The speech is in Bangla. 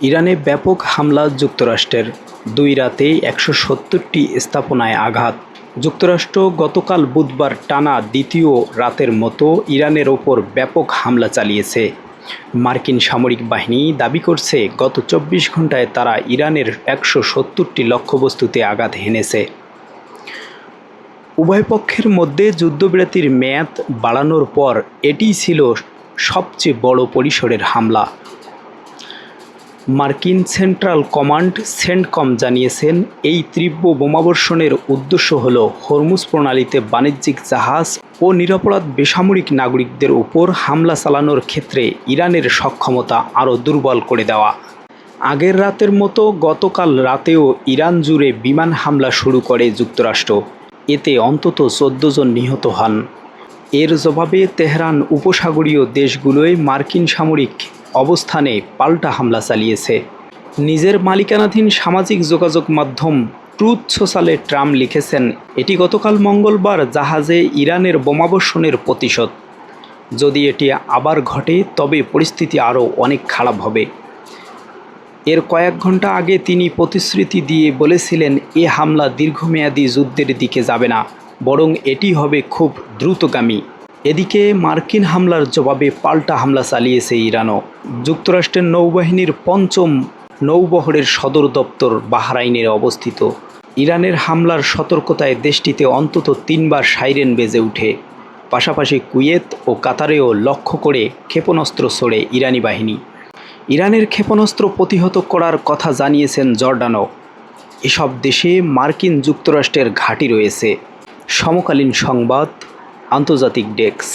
ইরানে ব্যাপক হামলা যুক্তরাষ্ট্রের। 2 রাতেই 170টি স্থাপনায় আঘাত। যুক্তরাষ্ট্র গতকাল বুধবার টানা দ্বিতীয় রাতের মতো ইরানের ওপর ব্যাপক হামলা চালিয়েছে। মার্কিন সামরিক বাহিনী দাবি করছে, গত 24 ঘন্টায় তারা ইরানের 170টি লক্ষ্যবস্তুতে আঘাত হেনেছে। উভয় পক্ষের মধ্যে যুদ্ধবিরতির মেয়াদ বাড়ানোর পর এটিই ছিল সবচেয়ে বড় পরিসরের হামলা। মার্কিন সেন্ট্রাল কমান্ড সেন্টকম জানিয়েছেন, এই তীব্র বোমাবর্ষণের উদ্দেশ্য হল হরমুজ প্রণালীতে বাণিজ্যিক জাহাজ ও নিরপরাধ বেসামরিক নাগরিকদের উপর হামলা চালানোর ক্ষেত্রে ইরানের সক্ষমতা আরও দুর্বল করে দেওয়া। আগের রাতের মতো গতকাল রাতেও ইরান জুড়ে বিমান হামলা শুরু করে যুক্তরাষ্ট্র। এতে অন্তত 14 জন নিহত হন। এর জবাবে তেহরান উপসাগরীয় দেশগুলোয় মার্কিন সামরিক অবস্থানে পাল্টা হামলা চালিয়েছে। নিজের মালিকানাধীন সামাজিক যোগাযোগ মাধ্যম ট্রুথ সোশ্যালে ট্রাম্প লিখেছেন, এটি গতকাল মঙ্গলবার জাহাজে ইরানের বোমাবর্ষণের প্রতিশোধ। যদি এটি আবার ঘটে তবে পরিস্থিতি আরও অনেক খারাপ হবে। এর কয়েক ঘন্টা আগে তিনি প্রতিশ্রুতি দিয়ে বলেছিলেন, এ হামলা দীর্ঘমেয়াদী যুদ্ধের দিকে যাবে না, বরং এটি হবে খুব দ্রুতগামী। এদিকে মার্কিন হামলার জবাবে পাল্টা হামলা চালিয়েছে ইরানও। যুক্তরাষ্ট্রের নৌবাহিনীর 5ম নৌবহরের সদর দপ্তর বাহরাইনে অবস্থিত। ইরানের হামলার সতর্কতায় দেশটিতে অন্তত 3 বার সাইরেন বেজে ওঠে। পাশাপাশি কুয়েত ও কাতারেও লক্ষ্য করে ক্ষেপণাস্ত্র ছোড়ে ইরানি বাহিনী। ইরানের ক্ষেপণাস্ত্র প্রতিহত করার কথা জানিয়েছেন জর্ডানও। এসব দেশে মার্কিন যুক্তরাষ্ট্রের ঘাঁটি রয়েছে। সমকালীন সংবাদ, আন্তর্জাতিক ডেস্ক।